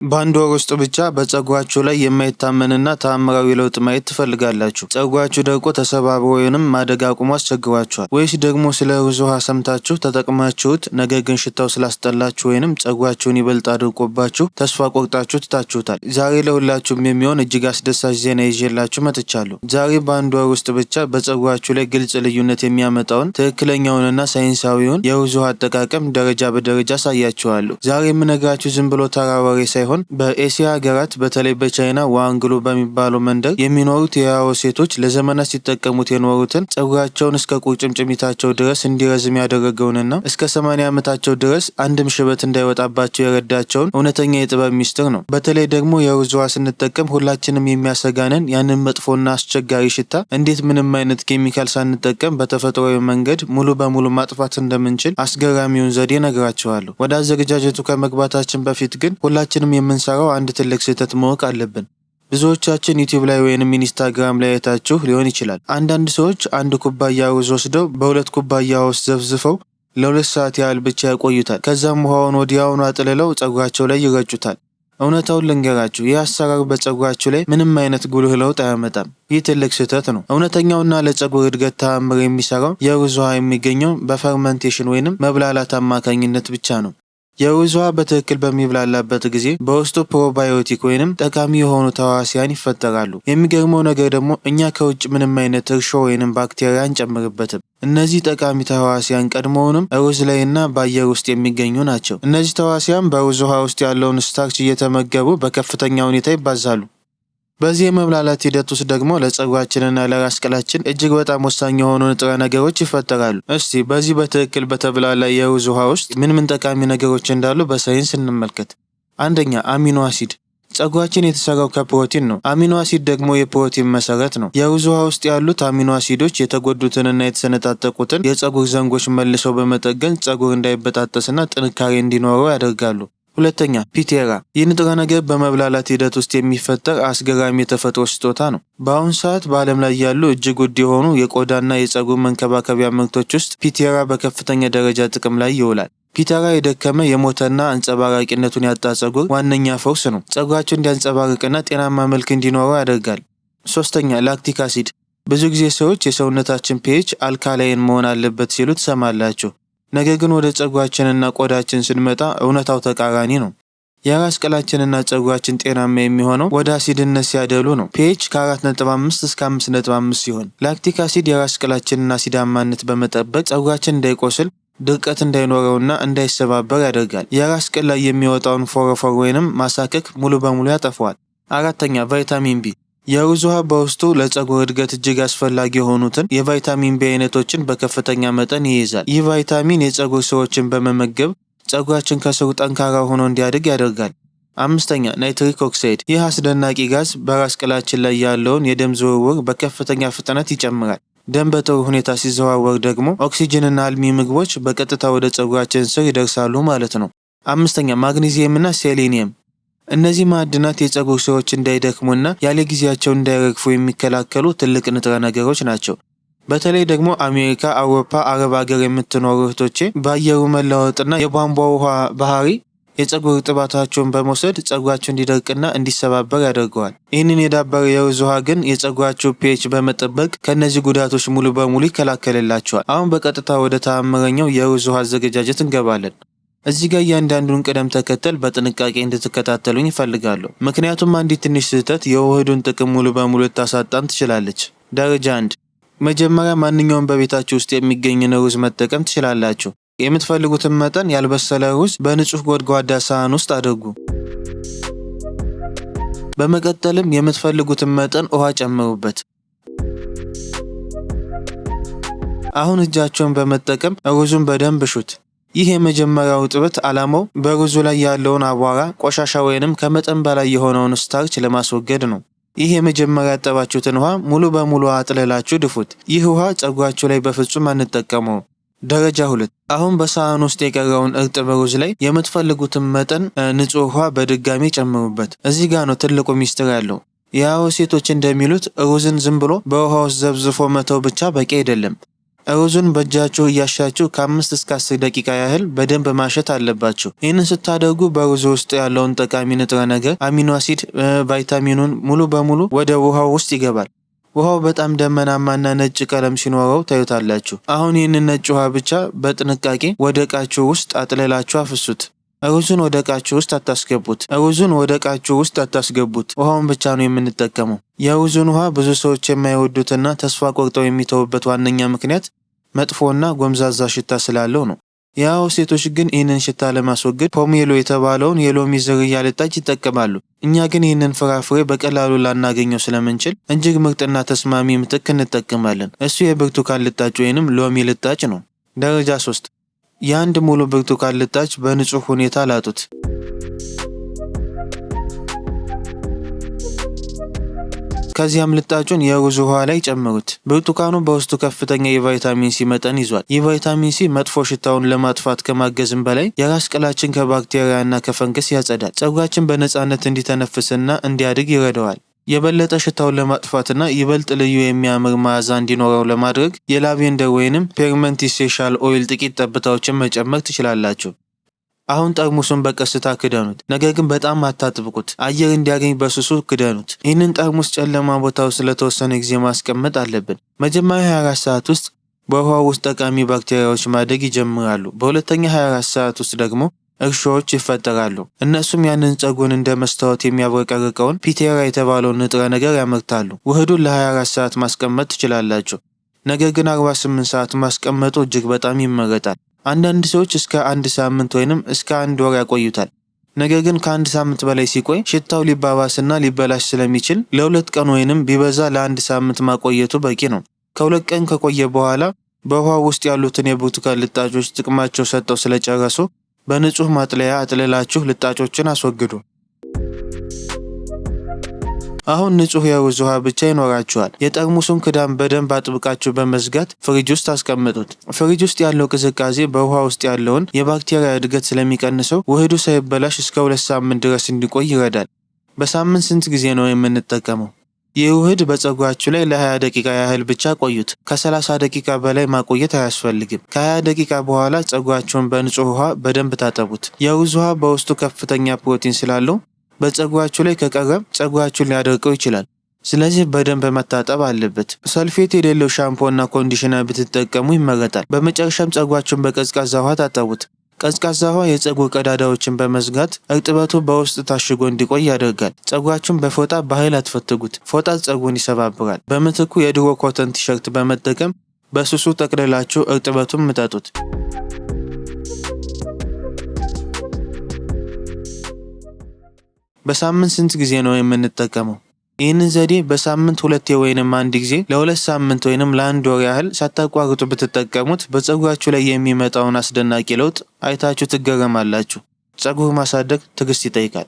በአንድ ወር ውስጥ ብቻ በፀጉራችሁ ላይ የማይታመንና ተአምራዊ ለውጥ ማየት ትፈልጋላችሁ? ፀጉራችሁ ደርቆ ተሰባብሮ ወይንም ማደግ አቁሞ አስቸግሯችኋል? ወይስ ደግሞ ስለ ሩዝ ውሃ ሰምታችሁ ተጠቅማችሁት ነገር ግን ሽታው ስላስጠላችሁ ወይንም ፀጉራችሁን ይበልጥ አድርቆባችሁ ተስፋ ቆርጣችሁ ትታችሁታል? ዛሬ ለሁላችሁም የሚሆን እጅግ አስደሳች ዜና ይዤላችሁ መጥቻለሁ። ዛሬ በአንድ ወር ውስጥ ብቻ በፀጉራችሁ ላይ ግልጽ ልዩነት የሚያመጣውን ትክክለኛውንና ሳይንሳዊውን የሩዝ ውሃ አጠቃቀም ደረጃ በደረጃ አሳያችኋለሁ። ዛሬ የምነግራችሁ ዝም ብሎ ተራ ወሬ ሳይሆን በኤሲያ ሀገራት በተለይ በቻይና ዋንግሉ በሚባለው መንደር የሚኖሩት የያኦ ሴቶች ለዘመናት ሲጠቀሙት የኖሩትን ፀጉራቸውን እስከ ቁርጭምጭሚታቸው ድረስ እንዲረዝም ያደረገውንና እስከ 80 ዓመታቸው ድረስ አንድም ሽበት እንዳይወጣባቸው የረዳቸውን እውነተኛ የጥበብ ሚስጥር ነው። በተለይ ደግሞ የሩዝ ውሃ ስንጠቀም ሁላችንም የሚያሰጋንን ያንን መጥፎና አስቸጋሪ ሽታ እንዴት ምንም አይነት ኬሚካል ሳንጠቀም በተፈጥሯዊ መንገድ ሙሉ በሙሉ ማጥፋት እንደምንችል አስገራሚውን ዘዴ ነግራቸዋለሁ። ወደ አዘገጃጀቱ ከመግባታችን በፊት ግን ሁላችንም የምንሰራው አንድ ትልቅ ስህተት ማወቅ አለብን። ብዙዎቻችን ዩቲዩብ ላይ ወይንም ኢንስታግራም ላይ አይታችሁ ሊሆን ይችላል። አንዳንድ ሰዎች አንድ ኩባያ ሩዝ ወስደው በሁለት ኩባያ ውስጥ ዘፍዝፈው ለ2 ሰዓት ያህል ብቻ ያቆዩታል። ከዛም ውሃውን ወዲያውኑ አጥልለው ፀጉራቸው ላይ ይረጩታል። እውነታውን ልንገራችሁ፣ ይህ አሰራር በፀጉራችሁ ላይ ምንም አይነት ጉልህ ለውጥ አያመጣም። ይህ ትልቅ ስህተት ነው። እውነተኛውና ለፀጉር እድገት ተአምር የሚሰራው የሩዝ ውሃ የሚገኘው በፈርመንቴሽን ወይንም መብላላት አማካኝነት ብቻ ነው። የሩዝ ውሃ በትክክል በሚብላላበት ጊዜ በውስጡ ፕሮባዮቲክ ወይንም ጠቃሚ የሆኑ ተዋሲያን ይፈጠራሉ። የሚገርመው ነገር ደግሞ እኛ ከውጭ ምንም አይነት እርሾ ወይንም ባክቴሪያ አንጨምርበትም። እነዚህ ጠቃሚ ተዋሲያን ቀድሞውንም ሩዝ ላይና በአየር ውስጥ የሚገኙ ናቸው። እነዚህ ተዋሲያን በሩዝ ውሃ ውስጥ ያለውን ስታርች እየተመገቡ በከፍተኛ ሁኔታ ይባዛሉ። በዚህ የመብላላት ሂደት ውስጥ ደግሞ ለፀጉራችንና ለራስ ቅላችን እጅግ በጣም ወሳኝ የሆኑ ንጥረ ነገሮች ይፈጠራሉ። እስቲ በዚህ በትክክል በተብላላ የሩዝ ውሃ ውስጥ ምን ጠቃሚ ነገሮች እንዳሉ በሳይንስ እንመልከት። አንደኛ፣ አሚኖ አሲድ። ፀጉራችን የተሰራው ከፕሮቲን ነው። አሚኖ አሲድ ደግሞ የፕሮቲን መሰረት ነው። የሩዝ ውሃ ውስጥ ያሉት አሚኖ አሲዶች የተጎዱትንና የተሰነጣጠቁትን የፀጉር ዘንጎች መልሰው በመጠገን ፀጉር እንዳይበጣጠስና ጥንካሬ እንዲኖረው ያደርጋሉ። ሁለተኛ፣ ፒቴራ። ይህ ንጥረ ነገር በመብላላት ሂደት ውስጥ የሚፈጠር አስገራሚ የተፈጥሮ ስጦታ ነው። በአሁኑ ሰዓት በዓለም ላይ ያሉ እጅግ ውድ የሆኑ የቆዳና የፀጉር መንከባከቢያ ምርቶች ውስጥ ፒቴራ በከፍተኛ ደረጃ ጥቅም ላይ ይውላል። ፒቴራ የደከመ የሞተና አንጸባራቂነቱን ያጣ ፀጉር ዋነኛ ፈውስ ነው። ፀጉራቸው እንዲያንጸባርቅና ጤናማ መልክ እንዲኖረው ያደርጋል። ሶስተኛ፣ ላክቲክ አሲድ። ብዙ ጊዜ ሰዎች የሰውነታችን ፒኤች አልካላይን መሆን አለበት ሲሉ ትሰማላችሁ። ነገር ግን ወደ ፀጉራችንና ቆዳችን ስንመጣ እውነታው ተቃራኒ ነው። የራስ ቅላችንና ፀጉራችን ጤናማ የሚሆነው ወደ አሲድነት ሲያደሉ ነው። ፒኤች ከ4.5 እስከ 5.5 ሲሆን ላክቲክ አሲድ የራስ ቅላችንን አሲዳማነት በመጠበቅ ፀጉራችን እንዳይቆስል፣ ድርቀት እንዳይኖረውና እንዳይሰባበር ያደርጋል። የራስ ቅል ላይ የሚወጣውን ፎረፎር ወይንም ማሳከክ ሙሉ በሙሉ ያጠፈዋል። አራተኛ፣ ቫይታሚን ቢ። የሩዝ ውሃ በውስጡ ለፀጉር እድገት እጅግ አስፈላጊ የሆኑትን የቫይታሚን ቢ አይነቶችን በከፍተኛ መጠን ይይዛል። ይህ ቫይታሚን የፀጉር ስሮችን በመመገብ ፀጉራችን ከስሩ ጠንካራ ሆኖ እንዲያድግ ያደርጋል። አምስተኛ፣ ናይትሪክ ኦክሳይድ። ይህ አስደናቂ ጋዝ በራስ ቅላችን ላይ ያለውን የደም ዝውውር በከፍተኛ ፍጥነት ይጨምራል። ደም በጥሩ ሁኔታ ሲዘዋወር ደግሞ ኦክሲጅንና አልሚ ምግቦች በቀጥታ ወደ ፀጉራችን ስር ይደርሳሉ ማለት ነው። አምስተኛ፣ ማግኒዚየምና ሴሌኒየም። እነዚህ ማዕድናት የፀጉር ስሮች እንዳይደክሙና ያለ ጊዜያቸው እንዳይረግፉ የሚከላከሉ ትልቅ ንጥረ ነገሮች ናቸው። በተለይ ደግሞ አሜሪካ፣ አውሮፓ፣ አረብ ሀገር የምትኖሩ እህቶቼ በአየሩ መለወጥና የቧንቧ ውሃ ባህሪ የፀጉር እርጥባታቸውን በመውሰድ ፀጉራቸው እንዲደርቅና እንዲሰባበር ያደርገዋል። ይህንን የዳበረ የሩዝ ውሃ ግን የፀጉራቸው ፒኤች በመጠበቅ ከእነዚህ ጉዳቶች ሙሉ በሙሉ ይከላከልላቸዋል። አሁን በቀጥታ ወደ ተአምረኛው የሩዝ ውሃ አዘገጃጀት እንገባለን። እዚህ ጋር እያንዳንዱን ቅደም ተከተል በጥንቃቄ እንድትከታተሉኝ ይፈልጋለሁ። ምክንያቱም አንዲት ትንሽ ስህተት የውህዱን ጥቅም ሙሉ በሙሉ ልታሳጣን ትችላለች። ደረጃ 1፣ መጀመሪያ ማንኛውም በቤታችሁ ውስጥ የሚገኝን ሩዝ መጠቀም ትችላላችሁ። የምትፈልጉትን መጠን ያልበሰለ ሩዝ በንጹህ ጎድጓዳ ሳህን ውስጥ አድርጉ። በመቀጠልም የምትፈልጉትን መጠን ውሃ ጨምሩበት። አሁን እጃቸውን በመጠቀም ሩዙን በደንብ እሹት። ይህ የመጀመሪያው እጥበት ዓላማው በሩዙ ላይ ያለውን አቧራ፣ ቆሻሻ ወይንም ከመጠን በላይ የሆነውን ስታርች ለማስወገድ ነው። ይህ የመጀመሪያ ያጠባችሁትን ውሃ ሙሉ በሙሉ አጥልላችሁ ድፉት። ይህ ውሃ ፀጉራችሁ ላይ በፍጹም አንጠቀመው። ደረጃ 2፣ አሁን በሳህን ውስጥ የቀረውን እርጥብ ሩዝ ላይ የምትፈልጉትን መጠን ንጹህ ውሃ በድጋሚ ጨምሩበት። እዚህ ጋር ነው ትልቁ ሚስጥር ያለው። የያኦ ሴቶች እንደሚሉት ሩዝን ዝም ብሎ በውሃ ውስጥ ዘብዝፎ መተው ብቻ በቂ አይደለም። ሩዙን በእጃችሁ እያሻችሁ ከ5 እስከ 10 ደቂቃ ያህል በደንብ ማሸት አለባችሁ። ይህንን ስታደርጉ በሩዙ ውስጥ ያለውን ጠቃሚ ንጥረ ነገር አሚኖ አሲድ ቫይታሚኑን ሙሉ በሙሉ ወደ ውሃው ውስጥ ይገባል። ውሃው በጣም ደመናማና ነጭ ቀለም ሲኖረው ታዩታላችሁ። አሁን ይህንን ነጭ ውሃ ብቻ በጥንቃቄ ወደ እቃችሁ ውስጥ አጥልላችሁ አፍሱት። ሩዙን ወደ እቃችሁ ውስጥ አታስገቡት። ውሃውን ብቻ ነው የምንጠቀመው። የሩዙን ውሃ ብዙ ሰዎች የማይወዱትና ተስፋ ቆርጠው የሚተውበት ዋነኛ ምክንያት መጥፎና ጎምዛዛ ሽታ ስላለው ነው። ያው ሴቶች ግን ይህንን ሽታ ለማስወገድ ፖሜሎ የተባለውን የሎሚ ዝርያ ልጣጭ ይጠቀማሉ። እኛ ግን ይህንን ፍራፍሬ በቀላሉ ላናገኘው ስለምንችል እጅግ ምርጥና ተስማሚ ምትክ እንጠቀማለን። እሱ የብርቱካን ልጣጭ ወይንም ሎሚ ልጣጭ ነው። ደረጃ 3 የአንድ ሙሉ ብርቱካን ልጣጭ በንጹህ ሁኔታ ላጡት። ከዚያም ልጣጩን የሩዝ ውሃ ላይ ጨምሩት። ብርቱካኑ በውስጡ ከፍተኛ የቫይታሚን ሲ መጠን ይዟል። ይህ ቫይታሚን ሲ መጥፎ ሽታውን ለማጥፋት ከማገዝም በላይ የራስ ቅላችን ከባክቴሪያና ከፈንገስ ያጸዳል። ፀጉራችን በነፃነት እንዲተነፍስና እንዲያድግ ይረዳዋል። የበለጠ ሽታውን ለማጥፋትና ይበልጥ ልዩ የሚያምር መዓዛ እንዲኖረው ለማድረግ የላቬንደር ወይንም ፔርመንት ኢሴንሻል ኦይል ጥቂት ጠብታዎችን መጨመር ትችላላችሁ። አሁን ጠርሙሱን በቀስታ ክደኑት፣ ነገር ግን በጣም አታጥብቁት። አየር እንዲያገኝ በስሱ ክደኑት። ይህንን ጠርሙስ ጨለማ ቦታ ውስጥ ለተወሰነ ጊዜ ማስቀመጥ አለብን። መጀመሪያ 24 ሰዓት ውስጥ በውሃ ውስጥ ጠቃሚ ባክቴሪያዎች ማደግ ይጀምራሉ። በሁለተኛ 24 ሰዓት ውስጥ ደግሞ እርሾዎች ይፈጠራሉ። እነሱም ያንን ፀጉርን እንደ መስታወት የሚያብረቀርቀውን ፒቴራ የተባለውን ንጥረ ነገር ያመርታሉ። ውህዱን ለ24 ሰዓት ማስቀመጥ ትችላላችሁ፣ ነገር ግን 48 ሰዓት ማስቀመጡ እጅግ በጣም ይመረጣል። አንዳንድ ሰዎች እስከ 1 ሳምንት ወይንም እስከ 1 ወር ያቆዩታል። ነገር ግን ከ1 ሳምንት በላይ ሲቆይ ሽታው ሊባባስና ሊበላሽ ስለሚችል ለ2 ቀን ወይንም ቢበዛ ለ1 ሳምንት ማቆየቱ በቂ ነው። ከ2 ቀን ከቆየ በኋላ በውሃ ውስጥ ያሉትን የብርቱካን ልጣጮች ጥቅማቸው ሰጠው ስለጨረሱ በንጹህ ማጥለያ አጥልላችሁ ልጣጮችን አስወግዱ። አሁን ንጹህ የሩዝ ውሃ ብቻ ይኖራችኋል። የጠርሙሱን ክዳን በደንብ አጥብቃችሁ በመዝጋት ፍሪጅ ውስጥ አስቀምጡት። ፍሪጅ ውስጥ ያለው ቅዝቃዜ በውሃ ውስጥ ያለውን የባክቴሪያ እድገት ስለሚቀንሰው ውህዱ ሳይበላሽ እስከ 2 ሳምንት ድረስ እንዲቆይ ይረዳል። በሳምንት ስንት ጊዜ ነው የምንጠቀመው? ይህ ውህድ በፀጉራችሁ ላይ ለ20 ደቂቃ ያህል ብቻ ቆዩት። ከ30 ደቂቃ በላይ ማቆየት አያስፈልግም። ከ20 ደቂቃ በኋላ ፀጉራችሁን በንጹህ ውሃ በደንብ ታጠቡት። የሩዝ ውሃ በውስጡ ከፍተኛ ፕሮቲን ስላለው በፀጉራችሁ ላይ ከቀረበ ፀጉራችሁን ሊያደርቀው ይችላል። ስለዚህ በደንብ መታጠብ አለበት። ሰልፌት የሌለው ሻምፖና ኮንዲሽነር ብትጠቀሙ ይመረጣል። በመጨረሻም ፀጉራችሁን በቀዝቃዛ ውሃ ታጠቡት። ቀዝቃዛ ውሃ የፀጉር ቀዳዳዎችን በመዝጋት እርጥበቱ በውስጥ ታሽጎ እንዲቆይ ያደርጋል። ፀጉራችሁን በፎጣ በኃይል አትፈትጉት። ፎጣ ፀጉርን ይሰባብራል። በምትኩ የድሮ ኮተን ቲሸርት በመጠቀም በስሱ ጠቅልላችሁ እርጥበቱን ምጠጡት። በሳምንት ስንት ጊዜ ነው የምንጠቀመው? ይህንን ዘዴ በሳምንት 2 ወይንም 1 ጊዜ ለ2 ሳምንት ወይንም ለ1 ወር ያህል ሳታቋርጡ ብትጠቀሙት በፀጉራችሁ ላይ የሚመጣውን አስደናቂ ለውጥ አይታችሁ ትገረማላችሁ። ፀጉር ማሳደግ ትዕግስት ይጠይቃል።